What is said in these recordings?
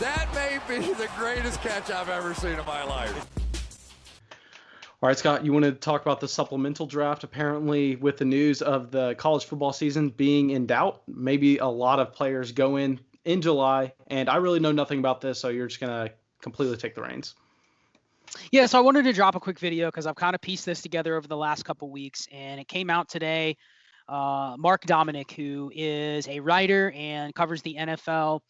That may be the greatest catch I've ever seen in my life. All right, Scott, you want to talk about the supplemental draft? Apparently, with the news of the college football season being in doubt, maybe a lot of players go in July, and I really know nothing about this, so you're just going to completely take the reins. Yeah, so I wanted to drop a quick video because I've kind of pieced this together over the last couple weeks, and it came out today. Mark Dominic, who is a writer and covers the NFL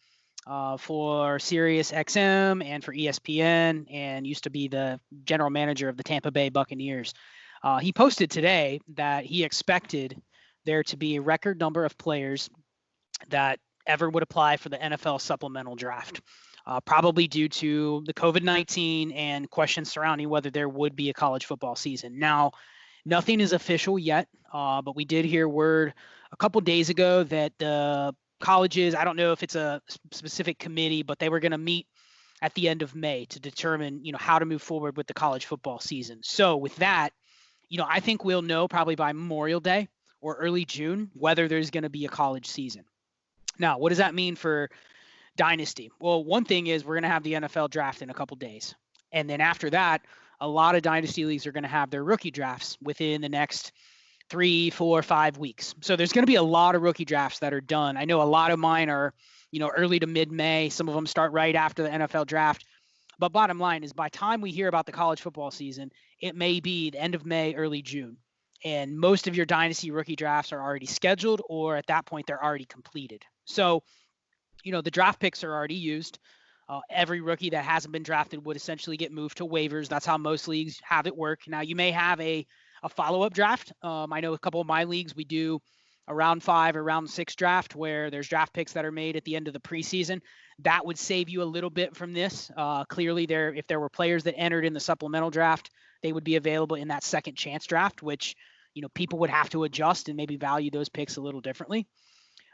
for Sirius XM and for ESPN, and used to be the general manager of the Tampa Bay Buccaneers. He posted today that he expected there to be a record number of players that ever would apply for the NFL Supplemental Draft, probably due to the COVID-19 and questions surrounding whether there would be a college football season. Now, nothing is official yet, but we did hear word a couple days ago that the colleges, I don't know if it's a specific committee, but they were going to meet at the end of May to determine, how to move forward with the college football season. So with that, I think we'll know probably by Memorial Day or early June whether there's going to be a college season. Now, what does that mean for Dynasty? Well, one thing is we're going to have the NFL draft in a couple days. And then after that, a lot of Dynasty leagues are going to have their rookie drafts within the next 3, 4, 5 weeks. So there's going to be a lot of rookie drafts that are done. I know a lot of mine are, early to mid-May. Some of them start right after the NFL draft. But bottom line is by the time we hear about the college football season, it may be the end of May, early June. And most of your Dynasty rookie drafts are already scheduled, or at that point, they're already completed. So, the draft picks are already used. Every rookie that hasn't been drafted would essentially get moved to waivers. That's how most leagues have it work. Now, you may have a follow-up draft. I know a couple of my leagues, we do a round 5 or round 6 draft where there's draft picks that are made at the end of the preseason. That would save you a little bit from this. Clearly, if there were players that entered in the supplemental draft, they would be available in that second chance draft, which, people would have to adjust and maybe value those picks a little differently.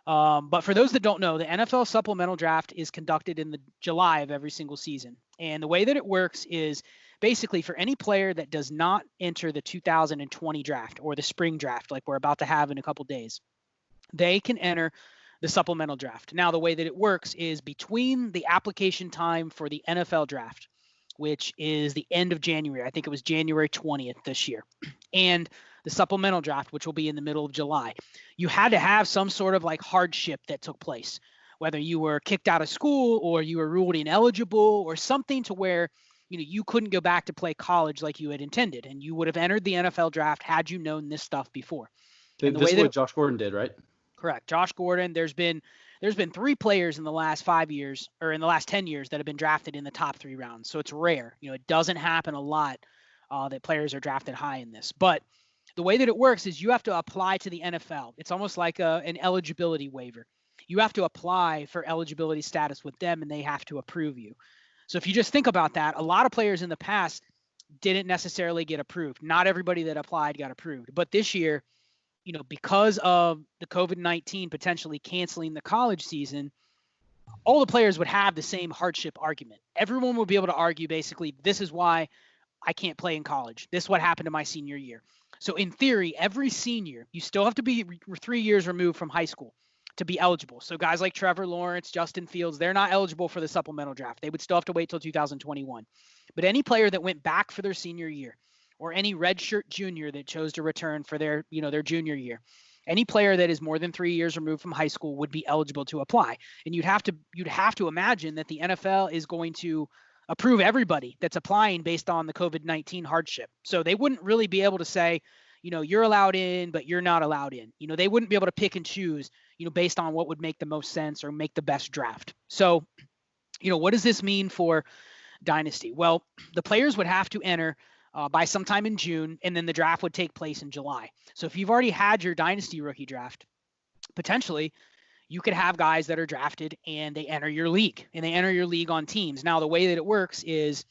But for those that don't know, the NFL Supplemental Draft is conducted in the July of every single season. And the way that it works is basically for any player that does not enter the 2020 draft or the spring draft, like we're about to have in a couple days, they can enter the supplemental draft. Now, the way that it works is between the application time for the NFL draft, which is the end of January. I think it was January 20th this year, and the supplemental draft, which will be in the middle of July. You had to have some sort of like hardship that took place, whether you were kicked out of school or you were ruled ineligible or something to where, you couldn't go back to play college like you had intended. And you would have entered the NFL draft had you known this stuff before. This is what Josh Gordon did, right? Correct. Josh Gordon, there's been 3 players in the last 5 years or in the last 10 years that have been drafted in the top 3 rounds. So it's rare. It doesn't happen a lot that players are drafted high in this. But the way that it works is you have to apply to the NFL. It's almost like an eligibility waiver. You have to apply for eligibility status with them, and they have to approve you. So if you just think about that, a lot of players in the past didn't necessarily get approved. Not everybody that applied got approved. But this year, because of the COVID-19 potentially canceling the college season, all the players would have the same hardship argument. Everyone would be able to argue basically, this is why I can't play in college. This is what happened to my senior year. So in theory, every senior, you still have to be 3 years removed from high school to be eligible. So guys like Trevor Lawrence, Justin Fields, they're not eligible for the supplemental draft. They would still have to wait till 2021. But any player that went back for their senior year, or any redshirt junior that chose to return for their junior year, any player that is more than 3 years removed from high school would be eligible to apply. And you'd have to imagine that the NFL is going to approve everybody that's applying based on the COVID-19 hardship. So they wouldn't really be able to say, you're allowed in, but you're not allowed in. They wouldn't be able to pick and choose, based on what would make the most sense or make the best draft. So, what does this mean for Dynasty? Well, the players would have to enter by sometime in June, and then the draft would take place in July. So if you've already had your Dynasty rookie draft, potentially you could have guys that are drafted and they enter your league, and they enter your league on teams. Now, the way that it works is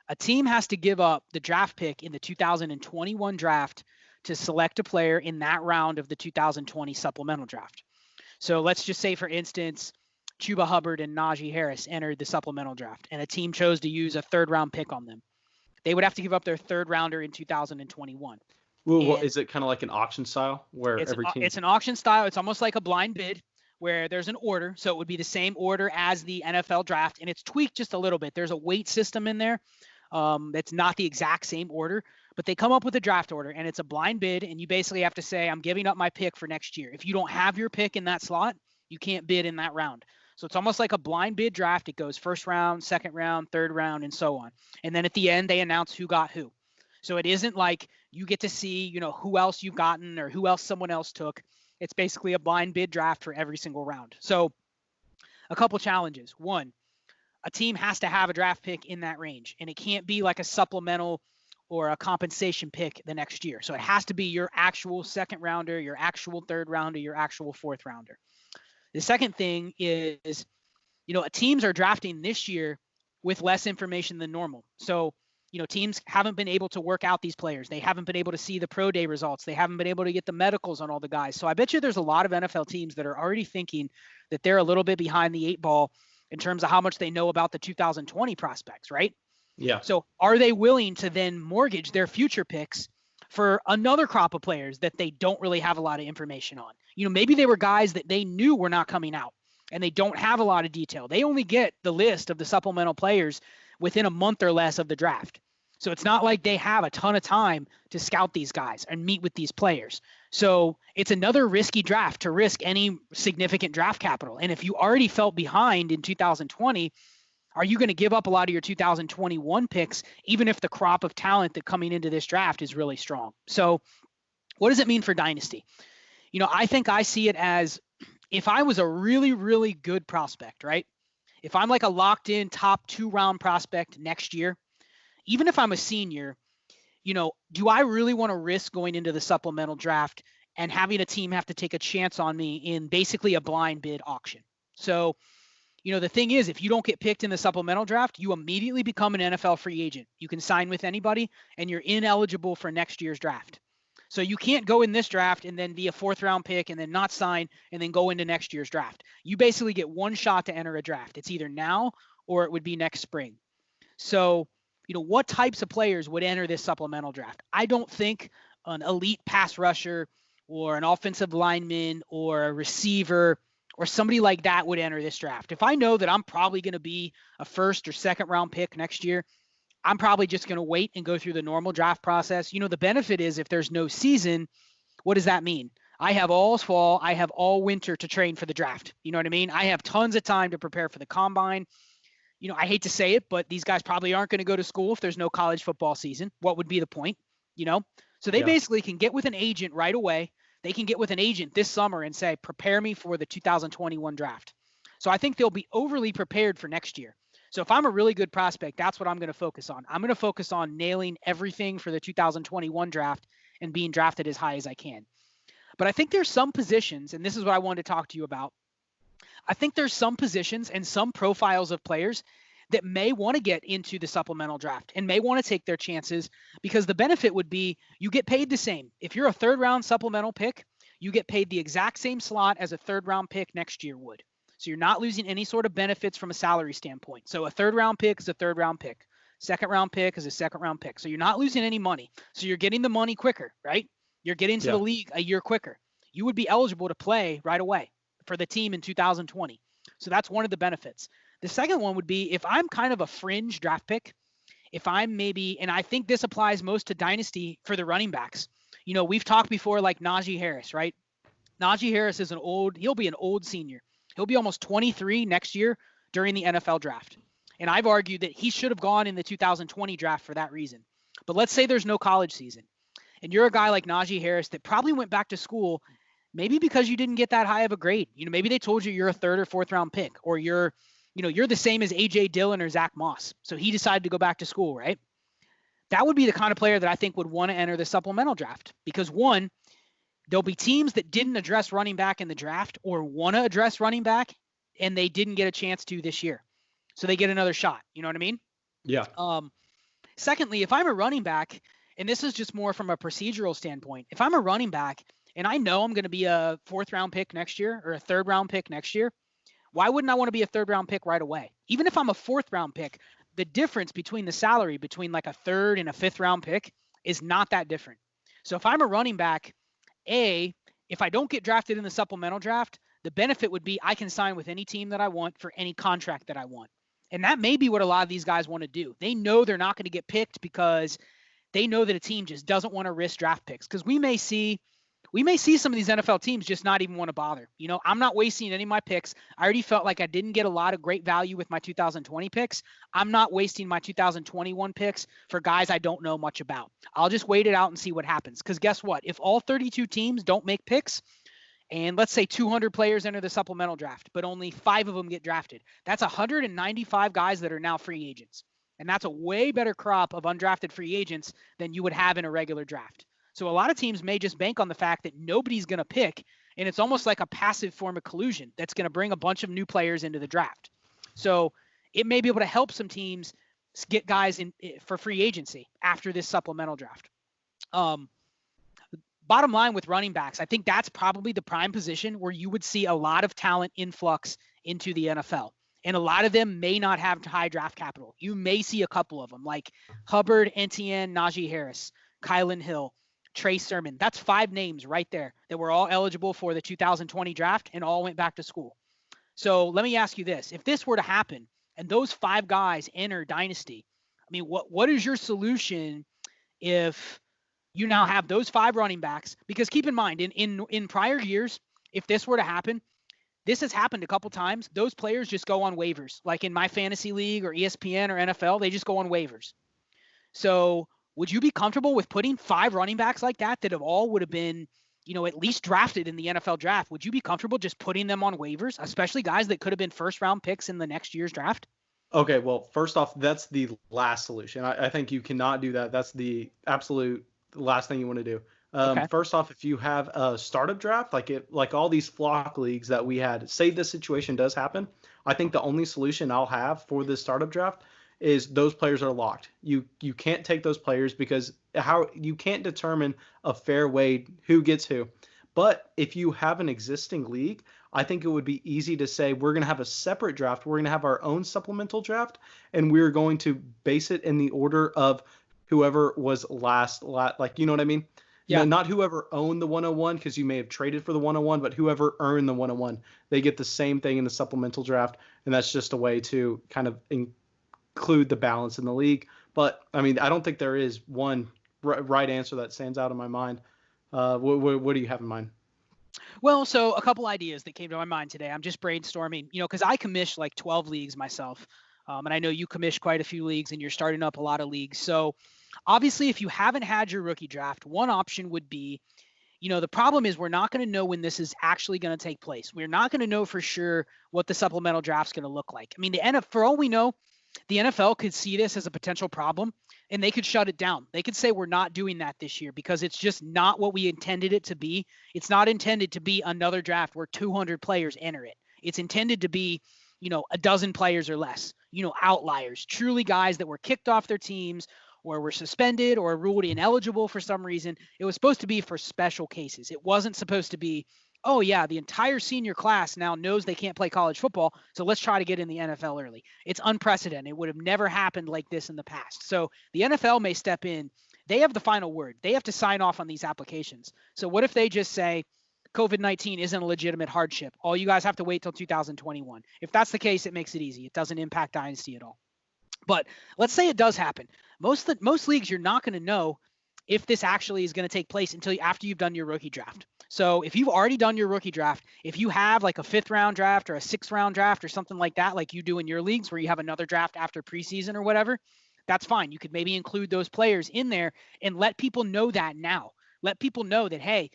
a team has to give up the draft pick in the 2021 draft to select a player in that round of the 2020 supplemental draft. So let's just say, for instance, Chuba Hubbard and Nagi Harris entered the supplemental draft, and a team chose to use a 3rd-round pick on them. They would have to give up their 3rd rounder in 2021. Well, is it kind of like an auction style where it's an auction style? It's almost like a blind bid, where there's an order. So it would be the same order as the NFL draft, and it's tweaked just a little bit. There's a weight system in there. That's not the exact same order, but they come up with a draft order, and it's a blind bid, and you basically have to say, I'm giving up my pick for next year. If you don't have your pick in that slot, you can't bid in that round. So it's almost like a blind bid draft. It goes first round, second round, third round, and so on. And then at the end, they announce who got who. So it isn't like you get to see, who else you've gotten or who else someone else took. It's basically a blind bid draft for every single round. So a couple challenges. One, a team has to have a draft pick in that range, and it can't be like a supplemental or a compensation pick the next year. So it has to be your actual second rounder, your actual third rounder, your actual fourth rounder. The second thing is, teams are drafting this year with less information than normal. So, teams haven't been able to work out these players. They haven't been able to see the pro day results. They haven't been able to get the medicals on all the guys. So I bet you there's a lot of NFL teams that are already thinking that they're a little bit behind the 8 ball in terms of how much they know about the 2020 prospects, right? Yeah. So are they willing to then mortgage their future picks for another crop of players that they don't really have a lot of information on? Maybe they were guys that they knew were not coming out and they don't have a lot of detail. They only get the list of the supplemental players within a month or less of the draft. So it's not like they have a ton of time to scout these guys and meet with these players. So it's another risky draft to risk any significant draft capital. And if you already felt behind in 2020, are you going to give up a lot of your 2021 picks, even if the crop of talent that coming into this draft is really strong? So what does it mean for Dynasty? I think I see it as, if I was a really, really good prospect, right? If I'm like a locked in top 2-round prospect next year, even if I'm a senior, do I really want to risk going into the supplemental draft and having a team have to take a chance on me in basically a blind bid auction? So, the thing is, if you don't get picked in the supplemental draft, you immediately become an NFL free agent. You can sign with anybody and you're ineligible for next year's draft. So you can't go in this draft and then be a 4th-round pick and then not sign and then go into next year's draft. You basically get one shot to enter a draft. It's either now or it would be next spring. So, what types of players would enter this supplemental draft? I don't think an elite pass rusher or an offensive lineman or a receiver or somebody like that would enter this draft. If I know that I'm probably going to be a 1st or 2nd-round pick next year, I'm probably just going to wait and go through the normal draft process. The benefit is if there's no season, what does that mean? I have all fall, I have all winter to train for the draft. You know what I mean? I have tons of time to prepare for the combine. I hate to say it, but these guys probably aren't going to go to school if there's no college football season. What would be the point? So they basically can get with an agent right away. They can get with an agent this summer and say, prepare me for the 2021 draft. So I think they'll be overly prepared for next year. So if I'm a really good prospect, that's what I'm going to focus on. I'm going to focus on nailing everything for the 2021 draft and being drafted as high as I can. But I think there's some positions, and this is what I wanted to talk to you about. I think there's some positions and some profiles of players that may want to get into the supplemental draft and may want to take their chances, because the benefit would be you get paid the same. If you're a 3rd-round supplemental pick, you get paid the exact same slot as a 3rd-round pick next year would. So you're not losing any sort of benefits from a salary standpoint. So a 3rd-round pick is a 3rd-round pick. 2nd-round pick is a 2nd-round pick. So you're not losing any money. So you're getting the money quicker, right? You're getting to the league a year quicker. You would be eligible to play right away for the team in 2020. So that's one of the benefits. The second one would be if I'm kind of a fringe draft pick, if I'm maybe, and I think this applies most to Dynasty for the running backs. We've talked before like Nagi Harris, right? Nagi Harris is he'll be an old senior. He'll be almost 23 next year during the NFL draft. And I've argued that he should have gone in the 2020 draft for that reason. But let's say there's no college season and you're a guy like Nagi Harris that probably went back to school maybe because you didn't get that high of a grade. Maybe they told you you're a 3rd or 4th-round pick, or you're the same as A.J. Dillon or Zach Moss. So he decided to go back to school, right? That would be the kind of player that I think would want to enter the supplemental draft because, one, there'll be teams that didn't address running back in the draft or want to address running back, and they didn't get a chance to this year. So they get another shot. You know what I mean? Yeah. Secondly, if I'm a running back, and this is just more from a procedural standpoint, if I'm a running back and I know I'm going to be a 4th-round pick next year or a 3rd-round pick next year, why wouldn't I want to be a 3rd-round pick right away? Even if I'm a 4th-round pick, the difference between the salary between like a 3rd and a 5th-round pick is not that different. So if I'm a running back, A, if I don't get drafted in the supplemental draft, the benefit would be I can sign with any team that I want for any contract that I want. And that may be what a lot of these guys want to do. They know they're not going to get picked because they know that a team just doesn't want to risk draft picks. Because we may see some of these NFL teams just not even want to bother. I'm not wasting any of my picks. I already felt like I didn't get a lot of great value with my 2020 picks. I'm not wasting my 2021 picks for guys I don't know much about. I'll just wait it out and see what happens. Because guess what? If all 32 teams don't make picks, and let's say 200 players enter the supplemental draft, but only 5 of them get drafted, that's 195 guys that are now free agents. And that's a way better crop of undrafted free agents than you would have in a regular draft. So a lot of teams may just bank on the fact that nobody's going to pick, and it's almost like a passive form of collusion that's going to bring a bunch of new players into the draft. So it may be able to help some teams get guys in for free agency after this supplemental draft. Bottom line with running backs, I think that's probably the prime position where you would see a lot of talent influx into the NFL. And a lot of them may not have high draft capital. You may see a couple of them like Hubbard, Etienne, Najee Harris, Kylan Hill, Trey Sermon. That's 5 names right there that were all eligible for the 2020 draft and all went back to school. So let me ask you this. If this were to happen and those 5 guys enter Dynasty, I mean, what is your solution if you now have those 5 running backs? Because keep in mind, in prior years, if this were to happen, this has happened a couple times. Those players just go on waivers. Like in my fantasy league or ESPN or NFL, they just go on waivers. So would you be comfortable with putting 5 running backs like that have all would have been, at least drafted in the NFL draft? Would you be comfortable just putting them on waivers, especially guys that could have been first-round picks in the next year's draft? Okay, well, first off, that's the last solution. I think you cannot do that. That's the absolute last thing you want to do. Okay. First off, if you have a startup draft, like all these flock leagues that we had, say this situation does happen, I think the only solution I'll have for this startup draft is those players are locked. You can't take those players because how you can't determine a fair way who gets who. But if you have an existing league, I think it would be easy to say we're going to have a separate draft. We're going to have our own supplemental draft, and we're going to base it in the order of whoever was last, like, you know what I mean? Yeah. Not whoever owned the 101 because you may have traded for the 101, but whoever earned the 101. They get the same thing in the supplemental draft, and that's just a way to kind of include the balance in the league. But, I mean, I don't think there is one right answer that stands out in my mind. What do you have in mind? Well, so a couple ideas that came to my mind today. I'm just brainstorming, because I commish like 12 leagues myself. And I know you commish quite a few leagues and you're starting up a lot of leagues. So obviously, if you haven't had your rookie draft, one option would be, the problem is we're not going to know when this is actually going to take place. We're not going to know for sure what the supplemental draft's going to look like. I mean, for all we know, the NFL could see this as a potential problem and they could shut it down. They could say we're not doing that this year because it's just not what we intended it to be. It's not intended to be another draft where 200 players enter it. It's intended to be, a dozen players or less, outliers, truly guys that were kicked off their teams or were suspended or ruled ineligible for some reason. It was supposed to be for special cases. It wasn't supposed to be, oh yeah, the entire senior class now knows they can't play college football, so let's try to get in the NFL early. It's unprecedented. It would have never happened like this in the past. So the NFL may step in. They have the final word. They have to sign off on these applications. So what if they just say COVID-19 isn't a legitimate hardship? All you guys have to wait till 2021. If that's the case, it makes it easy. It doesn't impact Dynasty at all. But let's say it does happen. Most leagues, you're not going to know if this actually is going to take place until after you've done your rookie draft. So if you've already done your rookie draft, if you have like a 5th round draft or a 6th round draft or something like that, like you do in your leagues where you have another draft after preseason or whatever, that's fine. You could maybe include those players in there and let people know that now. Let people know that, hey,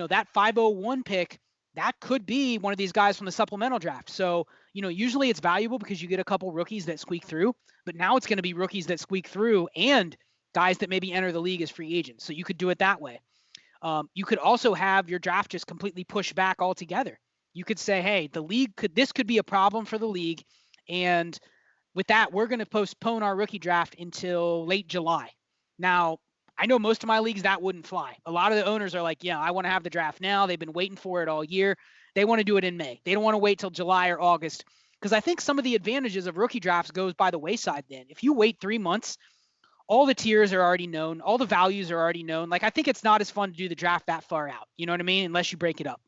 that 501 pick, that could be one of these guys from the supplemental draft. So, usually it's valuable because you get a couple rookies that squeak through, but now it's going to be rookies that squeak through and guys that maybe enter the league as free agents. So you could do it that way. You could also have your draft just completely pushed back altogether. You could say, hey, this could be a problem for the league. And with that, we're going to postpone our rookie draft until late July. Now, I know most of my leagues that wouldn't fly. A lot of the owners are like, yeah, I want to have the draft now. They've been waiting for it all year. They want to do it in May. They don't want to wait till July or August because I think some of the advantages of rookie drafts goes by the wayside then. If you wait 3 months, all the tiers are already known. All the values are already known. Like, I think it's not as fun to do the draft that far out. You know what I mean? Unless you break it up.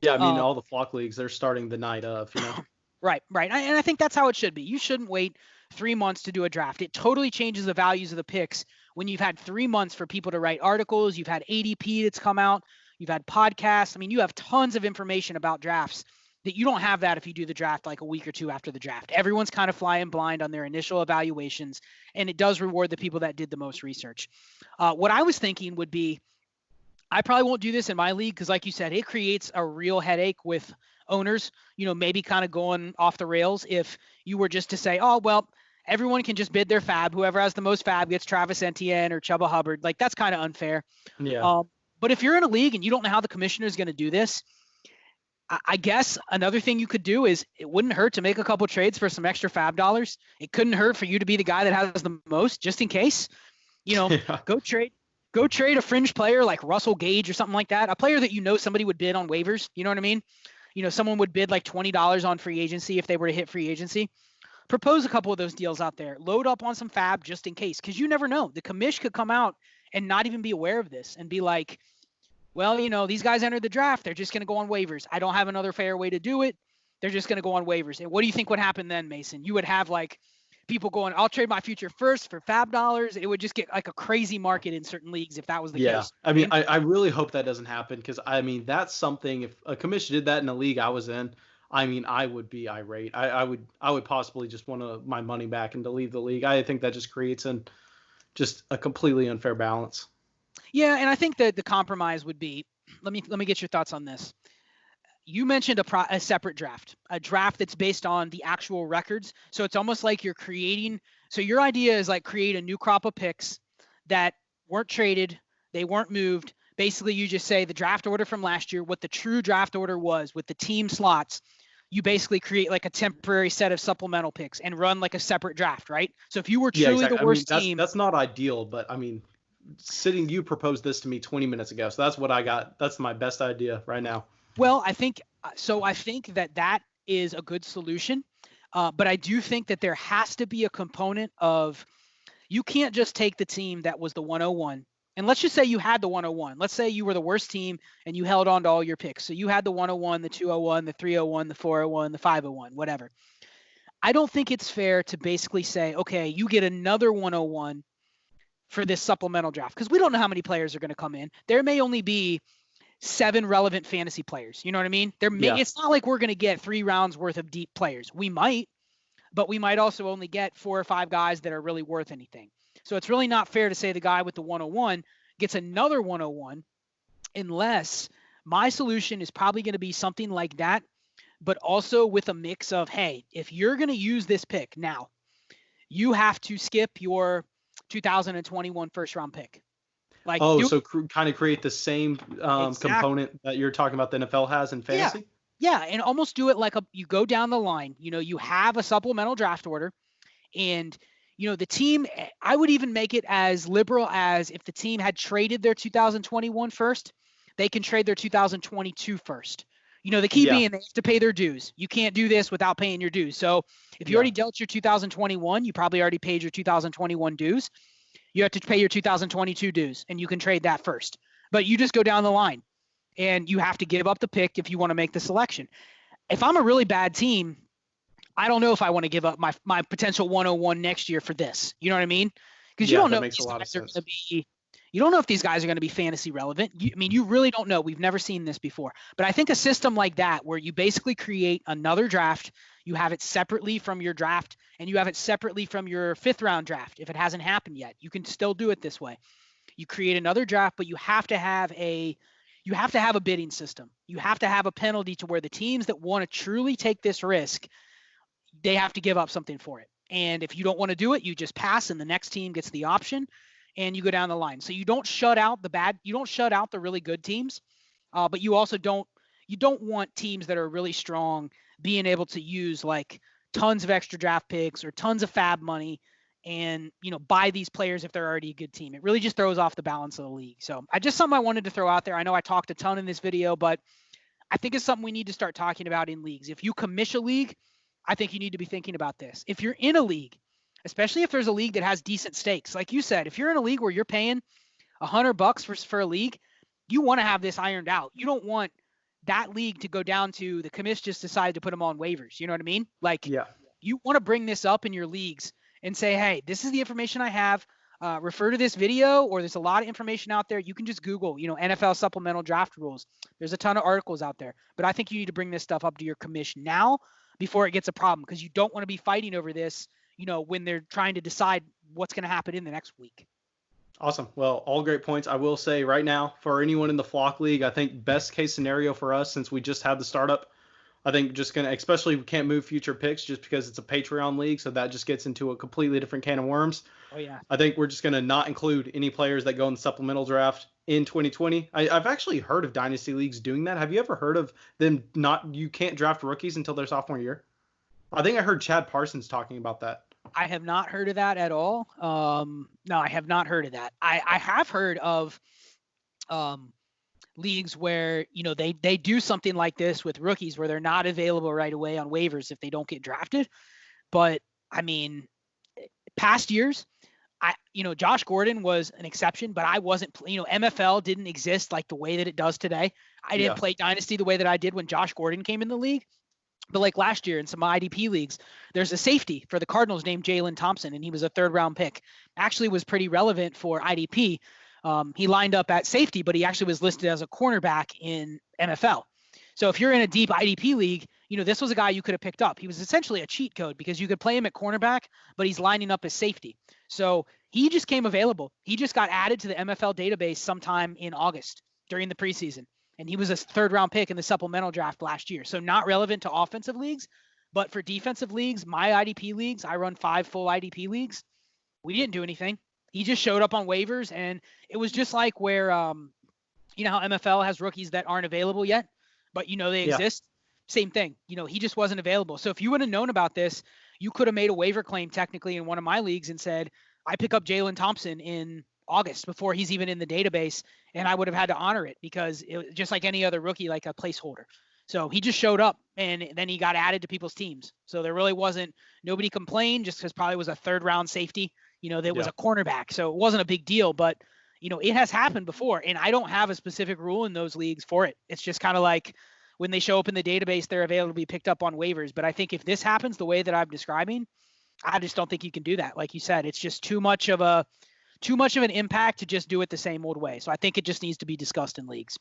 Yeah, I mean, all the flock leagues, they're starting the night of, you know. Right. And I think that's how it should be. You shouldn't wait 3 months to do a draft. It totally changes the values of the picks when you've had 3 months for people to write articles. You've had ADP that's come out. You've had podcasts. I mean, you have tons of information about drafts that you don't have that if you do the draft like a week or two after the draft. Everyone's kind of flying blind on their initial evaluations, and it does reward the people that did the most research. What I was thinking would be, I probably won't do this in my league because, like you said, it creates a real headache with owners, maybe kind of going off the rails if you were just to say, oh, well, everyone can just bid their fab. Whoever has the most fab gets Travis Etienne or Chuba Hubbard. Like, that's kind of unfair. Yeah. But if you're in a league and you don't know how the commissioner is going to do this, I guess another thing you could do is, it wouldn't hurt to make a couple trades for some extra fab dollars. It couldn't hurt for you to be the guy that has the most, just in case. Go trade a fringe player like Russell Gage or something like that. A player that somebody would bid on waivers. You know what I mean? Someone would bid like $20 on free agency if they were to hit free agency. Propose a couple of those deals out there. Load up on some fab just in case, because you never know. The commish could come out and not even be aware of this and be like, well, these guys entered the draft. They're just going to go on waivers. I don't have another fair way to do it. They're just going to go on waivers. And what do you think would happen then, Mason? You would have like people going, I'll trade my future first for fab dollars. It would just get like a crazy market in certain leagues if that was the case. Yeah, I mean, I really hope that doesn't happen, because, I mean, that's something, if a commission did that in a league I was in, I mean, I would be irate. I would possibly just want my money back and to leave the league. I think that just creates just a completely unfair balance. Yeah, and I think that the compromise would be, let me get your thoughts on this. You mentioned a separate draft, a draft that's based on the actual records. So it's almost like you're creating. So your idea is like create a new crop of picks that weren't traded, they weren't moved. Basically, you just say the draft order from last year, what the true draft order was with the team slots. You basically create like a temporary set of supplemental picks and run like a separate draft, right? So if you were truly the worst team, that's not ideal, but I mean, you proposed this to me 20 minutes ago, so that's what I got. That's my best idea right now. Well, I think that is a good solution, but I do think that there has to be a component of, you can't just take the team that was the 101, and let's just say you had the 101. Let's say you were the worst team and you held on to all your picks. So you had the 101, the 201, the 301, the 401, the 501, whatever. I don't think it's fair to basically say, okay, you get another 101 for this supplemental draft, because we don't know how many players are going to come in. There may only be 7 relevant fantasy players. You know what I mean? It's not like we're going to get 3 rounds worth of deep players. We might, but we might also only get 4 or 5 guys that are really worth anything. So it's really not fair to say the guy with the 101 gets another 101, unless my solution is probably going to be something like that, but also with a mix of, hey, if you're going to use this pick now, you have to skip your 2021 first round pick. Like, kind of create the same component that you're talking about the NFL has in fantasy? Yeah, and almost do it like you go down the line. You have a supplemental draft order, and the team, I would even make it as liberal as, if the team had traded their 2021 first, they can trade their 2022 first. The key being they have to pay their dues. You can't do this without paying your dues. So if you already dealt your 2021, you probably already paid your 2021 dues. You have to pay your 2022 dues, and you can trade that first. But you just go down the line, and you have to give up the pick if you want to make the selection. If I'm a really bad team, I don't know if I want to give up my potential 101 next year for this. You know what I mean? Because you don't know if these guys are going to be. You don't know if these guys are going to be fantasy relevant. You really don't know. We've never seen this before. But I think a system like that, where you basically create another draft, you have it separately from your draft, and you have it separately from your 5th round draft. If it hasn't happened yet, you can still do it this way. You create another draft, but you have to have a bidding system. You have to have a penalty to where the teams that want to truly take this risk, they have to give up something for it. And if you don't want to do it, you just pass, and the next team gets the option, and you go down the line. So you don't shut out the really good teams, but you also don't want teams that are really strong being able to use like tons of extra draft picks or tons of fab money and, buy these players if they're already a good team. It really just throws off the balance of the league. So something I wanted to throw out there. I know I talked a ton in this video, but I think it's something we need to start talking about in leagues. If you commish a league, I think you need to be thinking about this. If you're in a league, especially if there's a league that has decent stakes. Like you said, if you're in a league where you're paying $100 for a league, you want to have this ironed out. You don't want that league to go down to the commission just decided to put them on waivers. You know what I mean? Like, Yeah. you want to bring this up in your leagues and say, hey, this is the information I have. Refer to this video, or there's a lot of information out there. You can just Google, NFL supplemental draft rules. There's a ton of articles out there. But I think you need to bring this stuff up to your commission now before it gets a problem, because you don't want to be fighting over this, when they're trying to decide what's going to happen in the next week. Awesome. Well, all great points. I will say right now, for anyone in the Flock League, I think best case scenario for us, since we just had the startup, I think just going to, especially we can't move future picks just because it's a Patreon league. So that just gets into a completely different can of worms. Oh, yeah. I think we're just going to not include any players that go in the supplemental draft in 2020. I've actually heard of Dynasty leagues doing that. Have you ever heard of them you can't draft rookies until their sophomore year? I think I heard Chad Parsons talking about that. I have not heard of that at all. No, I have not heard of that. I have heard of leagues where, they do something like this with rookies where they're not available right away on waivers if they don't get drafted. But I mean, past years, Josh Gordon was an exception, but I wasn't, MFL didn't exist like the way that it does today. I didn't play Dynasty the way that I did when Josh Gordon came in the league. But like last year in some IDP leagues, there's a safety for the Cardinals named Jalen Thompson, and he was a 3rd-round pick. Actually was pretty relevant for IDP. He lined up at safety, but he actually was listed as a cornerback in NFL. So if you're in a deep IDP league, this was a guy you could have picked up. He was essentially a cheat code because you could play him at cornerback, but he's lining up as safety. So he just came available. He just got added to the MFL database sometime in August during the preseason. And he was a 3rd-round pick in the supplemental draft last year. So not relevant to offensive leagues, but for defensive leagues, my IDP leagues, I run 5 full IDP leagues. We didn't do anything. He just showed up on waivers, and it was just like where, how MFL has rookies that aren't available yet, but they exist. Same thing. He just wasn't available. So if you would have known about this, you could have made a waiver claim technically in one of my leagues and said, I pick up Jalen Thompson in August before he's even in the database, and I would have had to honor it because it was just like any other rookie, like a placeholder. So he just showed up, and then he got added to people's teams. So there really wasn't, nobody complained just because probably was a 3rd-round safety, that was a cornerback. So it wasn't a big deal, but it has happened before, and I don't have a specific rule in those leagues for it. It's just kind of like when they show up in the database, they're available to be picked up on waivers. But I think if this happens the way that I'm describing, I just don't think you can do that. Like you said, it's just too much of an impact to just do it the same old way. So I think it just needs to be discussed in leagues.